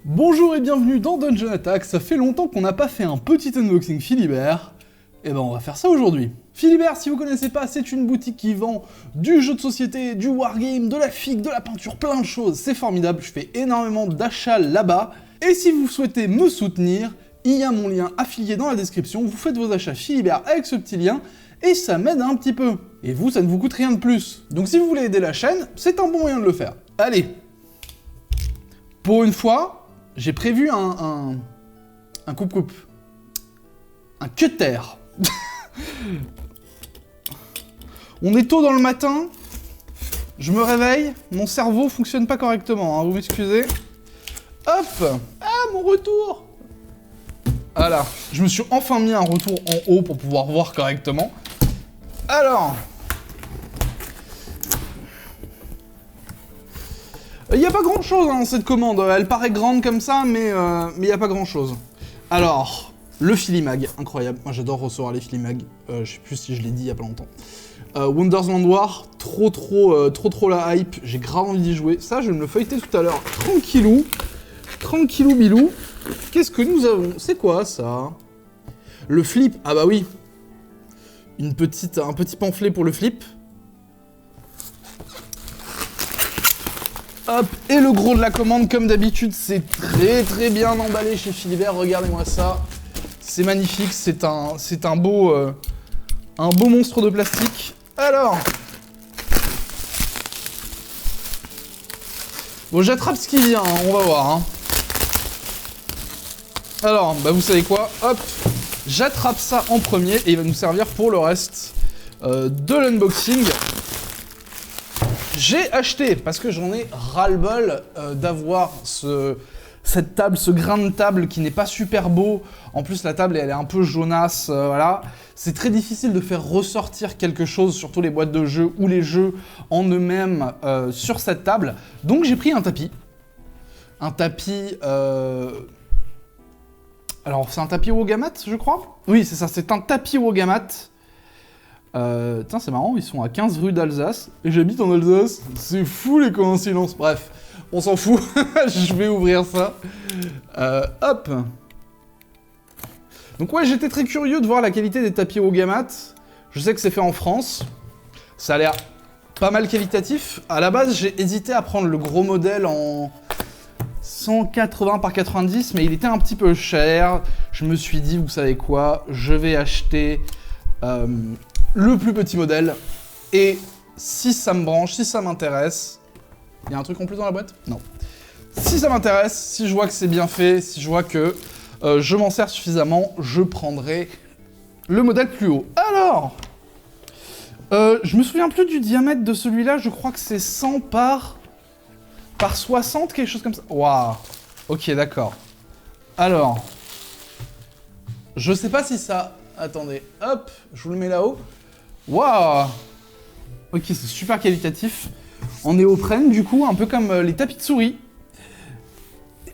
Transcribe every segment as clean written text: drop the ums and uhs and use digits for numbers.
Bonjour et bienvenue dans Dungeon Attack, ça fait longtemps qu'on n'a pas fait un petit unboxing Philibert, et ben on va faire ça aujourd'hui. Philibert, si vous connaissez pas, c'est une boutique qui vend du jeu de société, du wargame, de la figue, de la peinture, plein de choses, c'est formidable, je fais énormément d'achats là-bas, et si vous souhaitez me soutenir, il y a mon lien affilié dans la description, vous faites vos achats Philibert avec ce petit lien, et ça m'aide un petit peu. Et vous, ça ne vous coûte rien de plus. Donc si vous voulez aider la chaîne, c'est un bon moyen de le faire. Allez. Pour une fois, j'ai prévu un coupe-coupe. Un cutter. On est tôt dans le matin. Je me réveille. Mon cerveau fonctionne pas correctement, hein, vous m'excusez. Hop. Ah, mon retour. Voilà. Je me suis enfin mis un retour en haut pour pouvoir voir correctement. Alors... il n'y a pas grand chose dans cette commande, elle paraît grande comme ça, mais il n'y a pas grand chose. Alors, le Filimag, incroyable, moi j'adore recevoir les Filimag, je sais plus si je l'ai dit il y a pas longtemps. Wondersland War, trop la hype, j'ai grave envie d'y jouer. Ça, je vais me le feuilleter tout à l'heure, tranquillou bilou. Qu'est-ce que nous avons? C'est quoi ça? Le flip, ah bah oui. Un petit pamphlet pour le flip. Hop, et le gros de la commande, comme d'habitude, c'est très bien emballé chez Philibert, regardez-moi ça. C'est magnifique, c'est un beau monstre de plastique. Alors... bon, j'attrape ce qui vient, hein, on va voir. Hein. Alors, bah vous savez quoi, hop, j'attrape ça en premier, et il va nous servir pour le reste de l'unboxing. J'ai acheté, parce que j'en ai ras-le-bol d'avoir cette table, ce grain de table qui n'est pas super beau. En plus, la table, elle est un peu jaunasse, voilà. C'est très difficile de faire ressortir quelque chose, surtout les boîtes de jeux ou les jeux en eux-mêmes sur cette table. Donc, j'ai pris un tapis. Un tapis... alors, c'est un tapis Wogamat, je crois? Oui, c'est ça, c'est un tapis Wogamat. Tiens, c'est marrant, ils sont à 15 rue d'Alsace, et j'habite en Alsace. C'est fou les coïncidences. Bref, on s'en fout. Je vais ouvrir ça. Hop. Donc ouais, j'étais très curieux de voir la qualité des tapis Wogamat. Je sais que c'est fait en France. Ça a l'air pas mal qualitatif. À la base, j'ai hésité à prendre le gros modèle en 180 par 90, mais il était un petit peu cher. Je me suis dit, vous savez quoi, je vais acheter... le plus petit modèle, et si ça me branche, si ça m'intéresse... Il y a un truc en plus dans la boîte? Non. Si ça m'intéresse, si je vois que c'est bien fait, si je vois que je m'en sers suffisamment, je prendrai le modèle plus haut. Alors, je me souviens plus du diamètre de celui-là, je crois que c'est 100 par 60, quelque chose comme ça. Waouh. Ok, d'accord. Alors, je sais pas si ça... Attendez, hop, je vous le mets là-haut. Waouh! Ok, c'est super qualitatif. En néoprène, du coup, un peu comme les tapis de souris.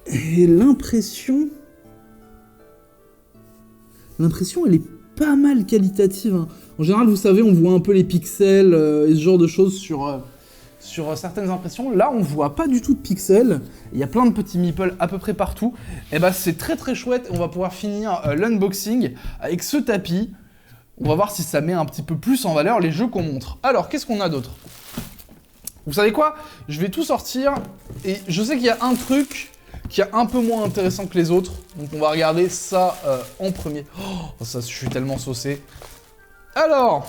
Et l'impression... elle est pas mal qualitative. Hein. En général, vous savez, on voit un peu les pixels et ce genre de choses sur certaines impressions. Là, on voit pas du tout de pixels. Il y a plein de petits meeples à peu près partout. Et bah, c'est très chouette. On va pouvoir finir l'unboxing avec ce tapis. On va voir si ça met un petit peu plus en valeur les jeux qu'on montre. Alors, qu'est-ce qu'on a d'autre? Vous savez quoi? Je vais tout sortir. Et je sais qu'il y a un truc qui est un peu moins intéressant que les autres. Donc, on va regarder ça en premier. Oh, ça, je suis tellement saucé. Alors,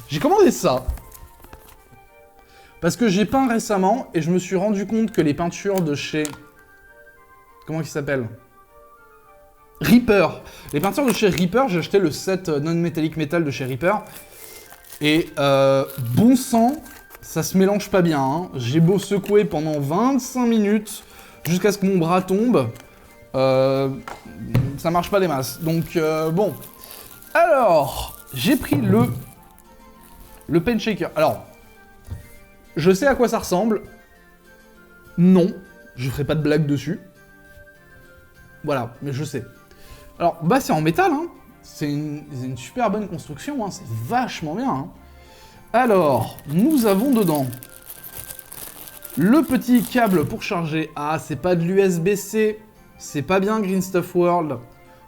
j'ai commandé ça. Parce que j'ai peint récemment et je me suis rendu compte que les peintures de chez... Comment il s'appelle? Reaper. Les peintures de chez Reaper, j'ai acheté le set non-metallic metal de chez Reaper. Et bon sang, ça se mélange pas bien. Hein. J'ai beau secouer pendant 25 minutes jusqu'à ce que mon bras tombe. Ça marche pas des masses. Donc bon. Alors, j'ai pris le pen shaker. Alors... je sais à quoi ça ressemble. Non, je ferai pas de blague dessus. Voilà, mais je sais. Alors, bah c'est en métal, hein. C'est une super bonne construction, hein. C'est vachement bien. Hein. Alors, nous avons dedans Le petit câble pour charger. Ah, c'est pas de l'USB-C. C'est pas bien, Green Stuff World.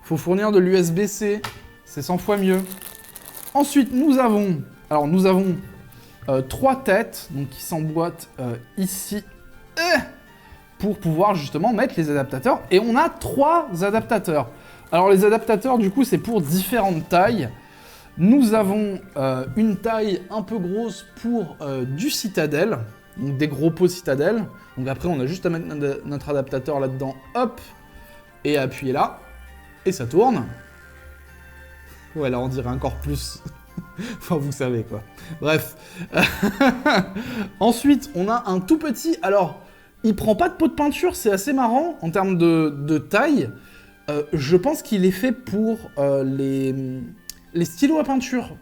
Faut fournir de l'USB-C. C'est 100 fois mieux. Ensuite, nous avons... Alors, nous avons 3 têtes, donc qui s'emboîtent ici. Pour pouvoir justement mettre les adaptateurs. Et on a 3 adaptateurs. Alors, les adaptateurs, du coup, c'est pour différentes tailles. Nous avons une taille un peu grosse pour du Citadel. Donc des gros pots Citadel. Donc après, on a juste à mettre notre adaptateur là-dedans. Hop. Et à appuyer là. Et ça tourne. Ouais, là, on dirait encore plus. Enfin, vous savez, quoi. Bref. Ensuite, on a un tout petit... Alors, il prend pas de pot de peinture. C'est assez marrant en termes de taille. Je pense qu'il est fait pour les stylos à peinture.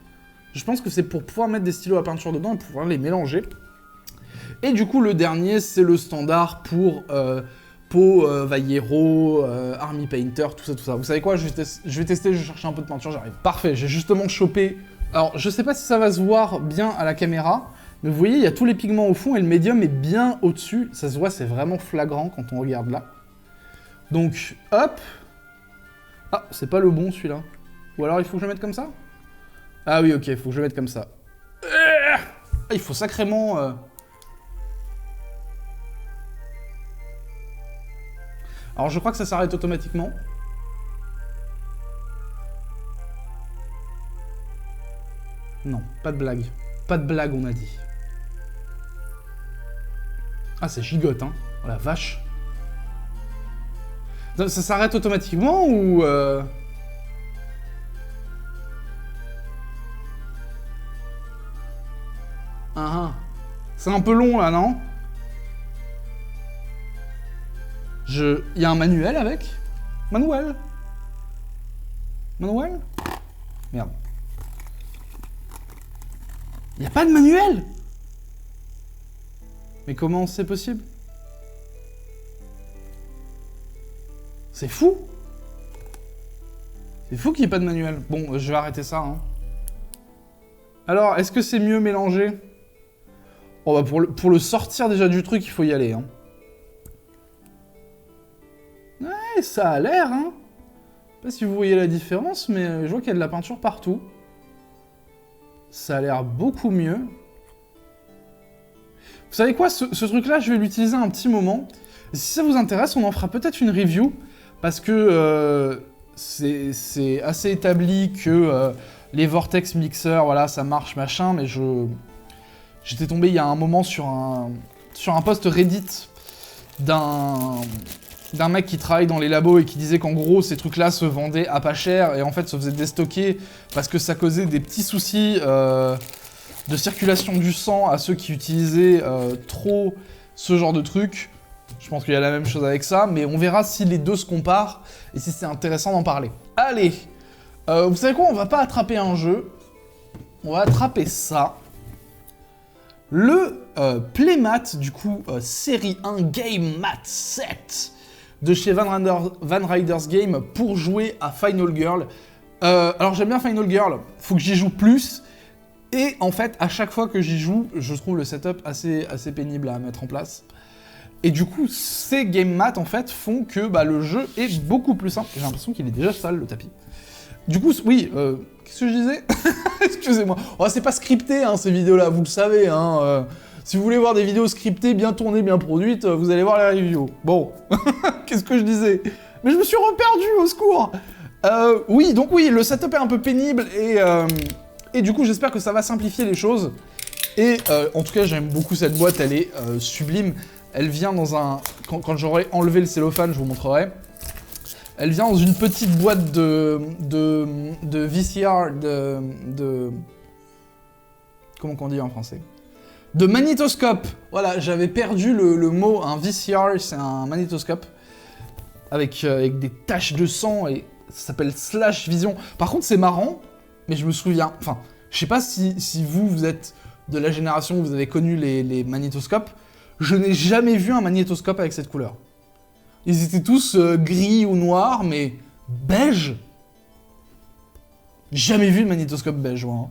Je pense que c'est pour pouvoir mettre des stylos à peinture dedans et pouvoir les mélanger. Et du coup, le dernier, c'est le standard pour Pau, Vallejo, Army Painter, tout ça. Vous savez quoi, je vais tester, je vais chercher un peu de peinture, j'arrive. Parfait, j'ai justement chopé... Alors, je sais pas si ça va se voir bien à la caméra, mais vous voyez, il y a tous les pigments au fond et le médium est bien au-dessus. Ça se voit, c'est vraiment flagrant quand on regarde là. Donc, hop. Ah, c'est pas le bon, celui-là. Ou alors, il faut que je le mette comme ça? Ah oui, ok, il faut que je le mette comme ça. Ah, il faut sacrément... Alors, je crois que ça s'arrête automatiquement. Non, pas de blague. Pas de blague, on a dit. Ah, c'est gigote, hein. Oh la vache. Ça s'arrête automatiquement ou... Ah, c'est un peu long, là, non? Il y a un manuel avec? Manuel? Manuel? Merde. Il n'y a pas de manuel? Mais comment c'est possible? C'est fou! C'est fou qu'il n'y ait pas de manuel. Bon, je vais arrêter ça, hein. Alors, est-ce que c'est mieux mélangé? Oh, bah pour le sortir déjà du truc, il faut y aller, hein. Ouais, ça a l'air, hein. Je sais pas si vous voyez la différence, mais je vois qu'il y a de la peinture partout. Ça a l'air beaucoup mieux. Vous savez quoi, ce truc-là, je vais l'utiliser un petit moment. Et si ça vous intéresse, on en fera peut-être une review, parce que c'est assez établi que les Vortex Mixer, voilà, ça marche, machin, mais j'étais tombé il y a un moment sur un post Reddit d'un mec qui travaille dans les labos et qui disait qu'en gros, ces trucs-là se vendaient à pas cher et en fait se faisaient déstocker parce que ça causait des petits soucis de circulation du sang à ceux qui utilisaient trop ce genre de trucs. Je pense qu'il y a la même chose avec ça, mais on verra si les deux se comparent et si c'est intéressant d'en parler. Allez, vous savez quoi, on va pas attraper un jeu, on va attraper ça. Le Playmat, du coup, série 1 Game Mat 7 de chez Van Riders Game pour jouer à Final Girl. Alors j'aime bien Final Girl, faut que j'y joue plus. Et en fait, à chaque fois que j'y joue, je trouve le setup assez pénible à mettre en place. Et du coup, ces Game Mat, en fait, font que le jeu est beaucoup plus simple. J'ai l'impression qu'il est déjà sale, le tapis. Du coup, oui, qu'est-ce que je disais? Excusez-moi. Oh, c'est pas scripté, hein, ces vidéos-là, vous le savez. Hein, si vous voulez voir des vidéos scriptées, bien tournées, bien produites, vous allez voir les reviews. Bon, qu'est-ce que je disais? Mais je me suis reperdu, au secours. Oui, donc oui, le setup est un peu pénible et du coup, j'espère que ça va simplifier les choses. Et en tout cas, j'aime beaucoup cette boîte, elle est sublime. Elle vient dans un... Quand j'aurai enlevé le cellophane, je vous montrerai. Elle vient dans une petite boîte de VCR, comment qu'on dit en français? De magnétoscope. Voilà, j'avais perdu le mot. Un VCR, c'est un magnétoscope. Avec des taches de sang et ça s'appelle Slash Vision. Par contre, c'est marrant, mais je me souviens... Enfin, je sais pas si vous êtes de la génération où vous avez connu les magnétoscopes. Je n'ai jamais vu un magnétoscope avec cette couleur. Ils étaient tous gris ou noirs, mais beige. Jamais vu de magnétoscope beige, moi. Hein.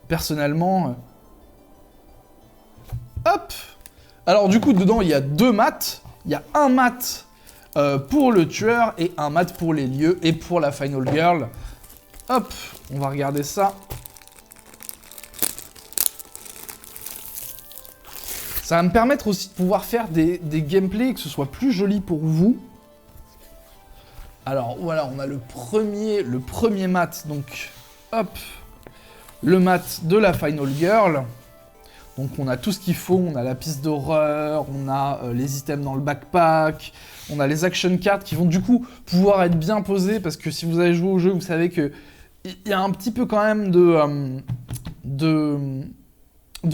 Personnellement... Hop! Alors du coup, dedans, il y a 2 mats. Il y a un mat pour le tueur et un mat pour les lieux et pour la Final Girl. Hop, on va regarder ça. Ça va me permettre aussi de pouvoir faire des gameplays, que ce soit plus joli pour vous. Alors voilà, on a le premier mat, donc hop, le mat de la Final Girl. Donc on a tout ce qu'il faut, on a la piste d'horreur, on a les items dans le backpack, on a les action cards qui vont du coup pouvoir être bien posés, parce que si vous avez joué au jeu, vous savez que il y a un petit peu quand même de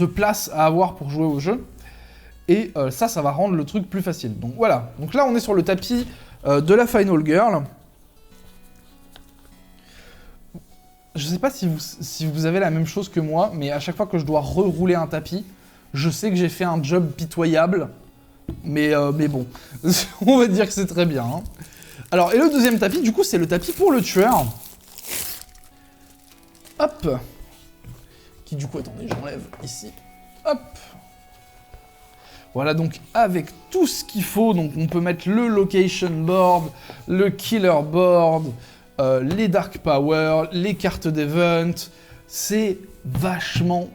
place à avoir pour jouer au jeu. Et ça va rendre le truc plus facile. Donc voilà, donc là on est sur le tapis de la Final Girl. Je sais pas si vous avez la même chose que moi, mais à chaque fois que je dois rerouler un tapis, je sais que j'ai fait un job pitoyable, mais bon, on va dire que c'est très bien. Hein. Alors, et le deuxième tapis, du coup, c'est le tapis pour le tueur. Hop. Qui du coup, attendez, j'enlève ici. Hop. Voilà, donc avec tout ce qu'il faut, donc on peut mettre le location board, le killer board, les dark power, les cartes d'event. C'est vachement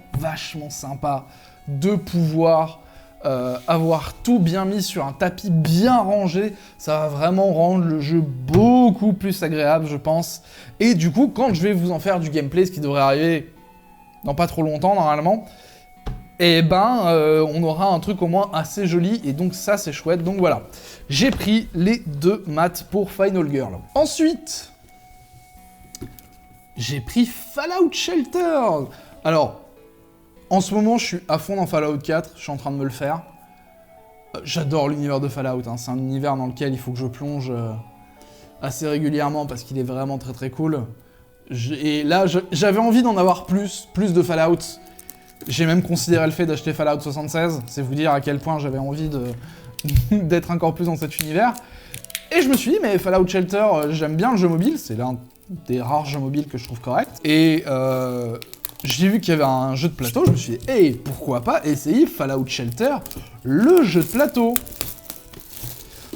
sympa de pouvoir avoir tout bien mis sur un tapis bien rangé. Ça va vraiment rendre le jeu beaucoup plus agréable, je pense. Et du coup, quand je vais vous en faire du gameplay, ce qui devrait arriver dans pas trop longtemps normalement, et on aura un truc au moins assez joli, et donc ça c'est chouette. Donc voilà, j'ai pris les 2 mats pour Final Girl. Ensuite, j'ai pris Fallout Shelter. Alors, en ce moment je suis à fond dans Fallout 4, je suis en train de me le faire. J'adore l'univers de Fallout, hein. C'est un univers dans lequel il faut que je plonge assez régulièrement parce qu'il est vraiment très cool. Et là, j'avais envie d'en avoir plus de Fallout. J'ai même considéré le fait d'acheter Fallout 76, c'est vous dire à quel point j'avais envie d'être encore plus dans cet univers. Et je me suis dit, mais Fallout Shelter, j'aime bien le jeu mobile, c'est l'un des rares jeux mobiles que je trouve correct. Et j'ai vu qu'il y avait un jeu de plateau, je me suis dit, hey, pourquoi pas essayer Fallout Shelter, le jeu de plateau.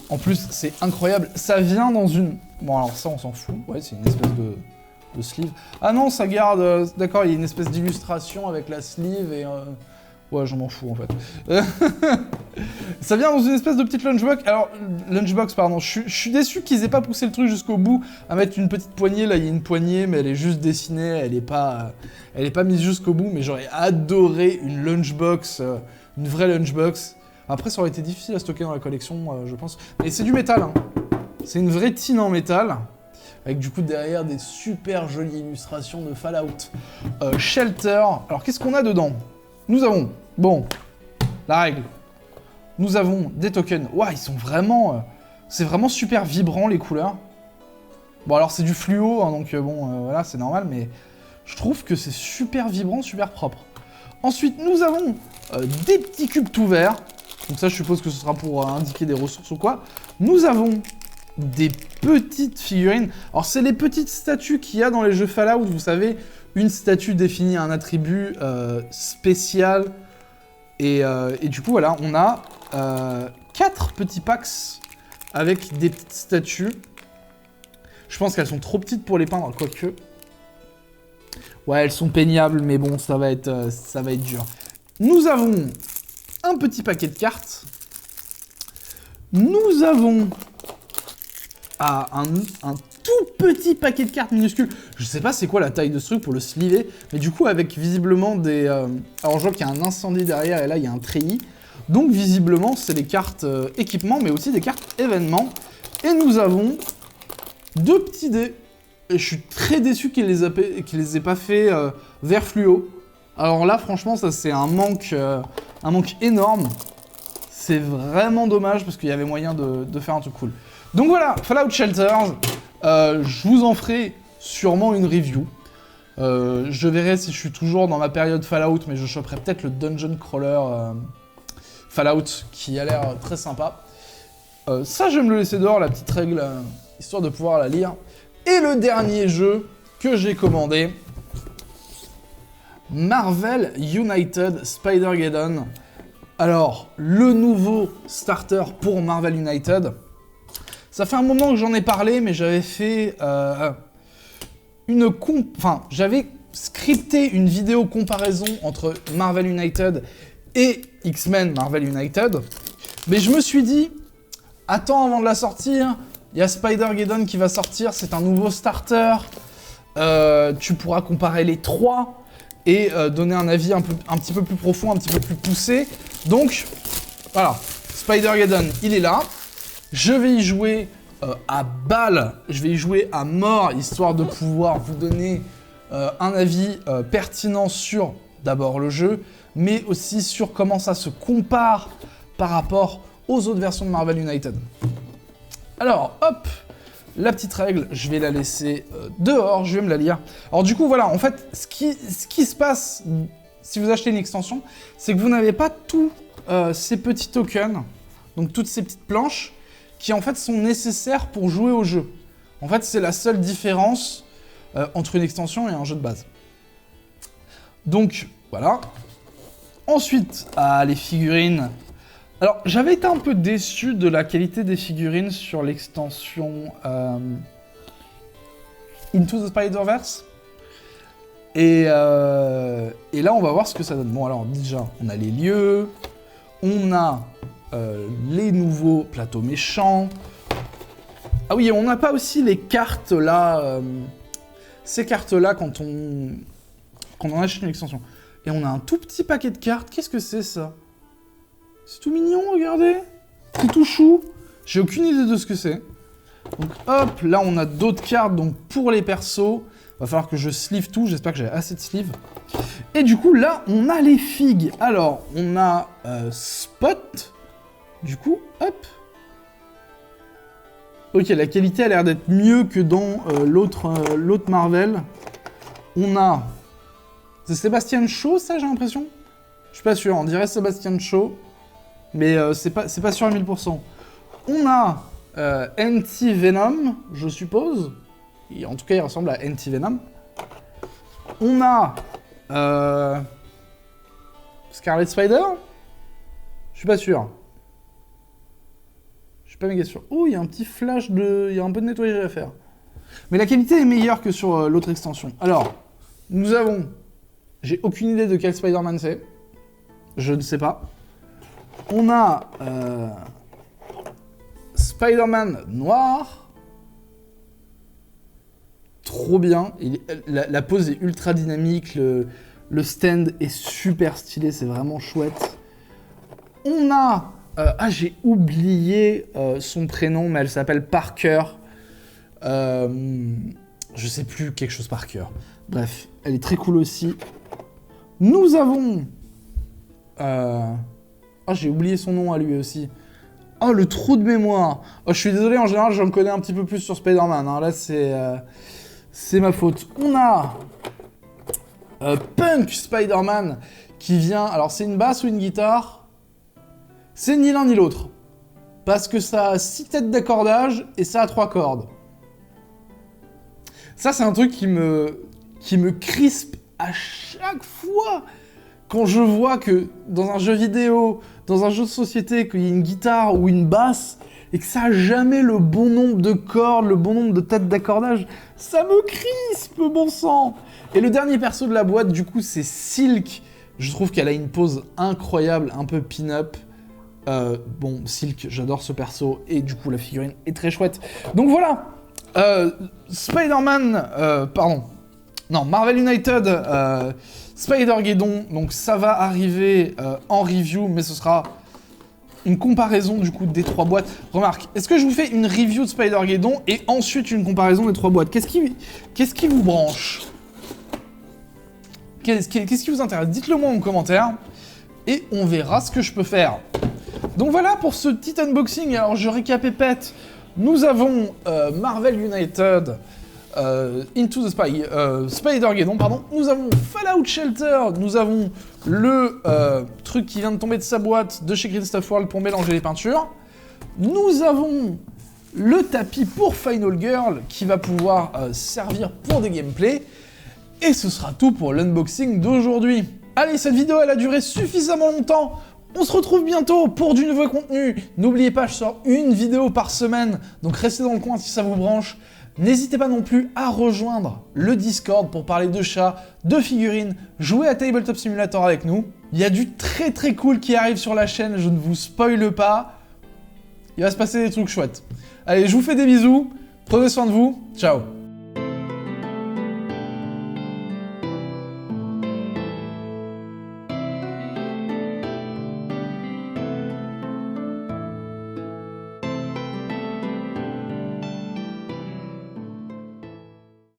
En plus, c'est incroyable, ça vient dans une... Bon alors ça on s'en fout, ouais c'est une espèce de sleeve. Ah non, ça garde... D'accord, il y a une espèce d'illustration avec la sleeve et... Ouais, j'en m'en fous en fait. Ça vient dans une espèce de petite lunchbox. Alors, lunchbox, pardon. Je suis déçu qu'ils aient pas poussé le truc jusqu'au bout à mettre une petite poignée. Là, il y a une poignée, mais elle est juste dessinée. Elle est pas mise jusqu'au bout. Mais j'aurais adoré une lunchbox, une vraie lunchbox. Après, ça aurait été difficile à stocker dans la collection, je pense. Mais c'est du métal. Hein. C'est une vraie tine en métal. Avec du coup derrière des super jolies illustrations de Fallout. Shelter. Alors, qu'est-ce qu'on a dedans ? Nous avons, bon, la règle. Nous avons des tokens. Ouah, ils sont vraiment... c'est vraiment super vibrant, les couleurs. Bon, alors c'est du fluo, hein, donc voilà, c'est normal, mais je trouve que c'est super vibrant, super propre. Ensuite, nous avons des petits cubes tout verts. Donc ça, je suppose que ce sera pour indiquer des ressources ou quoi. Nous avons des petites figurines. Alors, c'est les petites statues qu'il y a dans les jeux Fallout, vous savez... Une statue définit un attribut spécial. Et du coup, voilà, on a 4 petits packs avec des petites statues. Je pense qu'elles sont trop petites pour les peindre, quoique. Ouais, elles sont peignables, mais bon, ça va être dur. Nous avons un petit paquet de cartes. Nous avons un tout petit paquet de cartes minuscules. Je sais pas c'est quoi la taille de ce truc pour le sliver, mais du coup avec visiblement des... Alors je vois qu'il y a un incendie derrière et là il y a un treillis. Donc visiblement c'est des cartes équipement mais aussi des cartes événements. Et nous avons 2 petits dés. Et je suis très déçu qu'ils les aient pas fait vert fluo. Alors là franchement ça c'est un manque énorme. C'est vraiment dommage parce qu'il y avait moyen de faire un truc cool. Donc voilà, Fallout Shelters. Je vous en ferai sûrement une review. Je verrai si je suis toujours dans ma période Fallout, mais je choperai peut-être le Dungeon Crawler Fallout, qui a l'air très sympa. Ça, je vais me le laisser dehors, la petite règle, histoire de pouvoir la lire. Et le dernier jeu que j'ai commandé, Marvel United Spider-Geddon. Alors, le nouveau starter pour Marvel United. Ça fait un moment que j'en ai parlé, mais j'avais fait j'avais scripté une vidéo comparaison entre Marvel United et X-Men Marvel United. Mais je me suis dit, attends avant de la sortir, il y a Spider-Geddon qui va sortir, c'est un nouveau starter. Tu pourras comparer les trois et donner un avis un petit peu plus profond, un petit peu plus poussé. Donc, voilà, Spider-Geddon, il est là. Je vais y jouer à balle, je vais y jouer à mort, histoire de pouvoir vous donner un avis pertinent sur, d'abord, le jeu, mais aussi sur comment ça se compare par rapport aux autres versions de Marvel United. Alors, hop, la petite règle, je vais la laisser dehors, je vais me la lire. Alors du coup, voilà, en fait, ce qui se passe si vous achetez une extension, c'est que vous n'avez pas tous ces petits tokens, donc toutes ces petites planches, qui en fait sont nécessaires pour jouer au jeu. En fait, c'est la seule différence entre une extension et un jeu de base. Donc, voilà. Ensuite, les figurines. Alors, j'avais été un peu déçu de la qualité des figurines sur l'extension Into the Spider-Verse. Et là, on va voir ce que ça donne. Bon, alors, déjà, on a les lieux, on a les nouveaux plateaux méchants. Ah oui, on n'a pas aussi les cartes, là, ces cartes-là, quand on achète une extension. Et on a un tout petit paquet de cartes. Qu'est-ce que c'est, ça? C'est tout mignon, regardez. C'est tout chou. J'ai aucune idée de ce que c'est. Donc hop, là on a d'autres cartes donc pour les persos. Va falloir que je sleeve tout, j'espère que j'ai assez de sleeve. Et du coup là on a les figues. Alors on a Spot. Du coup, hop. Ok, la qualité a l'air d'être mieux que dans l'autre Marvel. On a... C'est Sebastian Shaw ça j'ai l'impression? Je suis pas sûr, on dirait Sebastian Shaw. Mais c'est pas sûr à 1000%. On a Anti-Venom, je suppose. Et en tout cas, il ressemble à Anti-Venom. On a Scarlet Spider. Je suis pas sûr. Je suis pas méga sûr. Oh, il y a un petit flash de... Il y a un peu de nettoyage à faire. Mais la qualité est meilleure que sur l'autre extension. Alors, nous avons... J'ai aucune idée de quel Spider-Man c'est. Je ne sais pas. On a Spider-Man noir. Trop bien. La pose est ultra dynamique. Le stand est super stylé. C'est vraiment chouette. On a... j'ai oublié son prénom, mais elle s'appelle Parker. Je sais plus, quelque chose Parker. Bref, elle est très cool aussi. Nous avons... j'ai oublié son nom à lui aussi. Oh, le trou de mémoire. Oh, je suis désolé, en général, j'en connais un petit peu plus sur Spider-Man. Hein. Là, c'est ma faute. On a Punk Spider-Man qui vient... Alors, c'est une basse ou une guitare? C'est ni l'un ni l'autre. Parce que ça a 6 têtes d'accordage et ça a 3 cordes. Ça, c'est un truc qui me crispe à chaque fois. Quand je vois que dans un jeu vidéo, dans un jeu de société, qu'il y a une guitare ou une basse, et que ça n'a jamais le bon nombre de cordes, le bon nombre de têtes d'accordage, ça me crispe, bon sang. Et le dernier perso de la boîte, du coup, c'est Silk. Je trouve qu'elle a une pose incroyable, un peu pin-up. Bon, Silk, j'adore ce perso, et du coup, la figurine est très chouette. Donc voilà, Marvel United... Spider-Geddon, donc ça va arriver en review, mais ce sera une comparaison du coup des 3 boîtes. Remarque, est-ce que je vous fais une review de Spider-Geddon et ensuite une comparaison des 3 boîtes? Qu'est-ce qui vous branche? Qu'est-ce qui vous intéresse? Dites-le moi en commentaire et on verra ce que je peux faire. Donc voilà pour ce petit unboxing. Alors je récapépète. Nous avons Marvel United... Into the Spider-Geddon, pardon. Nous avons Fallout Shelter, nous avons le truc qui vient de tomber de sa boîte de chez Green Stuff World pour mélanger les peintures. Nous avons le tapis pour Final Girl qui va pouvoir servir pour des gameplays. Et ce sera tout pour l'unboxing d'aujourd'hui. Allez, cette vidéo elle a duré suffisamment longtemps. On se retrouve bientôt pour du nouveau contenu. N'oubliez pas, je sors une vidéo par semaine, donc restez dans le coin si ça vous branche. N'hésitez pas non plus à rejoindre le Discord pour parler de chats, de figurines, jouer à Tabletop Simulator avec nous. Il y a du très très cool qui arrive sur la chaîne, je ne vous spoile pas. Il va se passer des trucs chouettes. Allez, je vous fais des bisous, prenez soin de vous, ciao.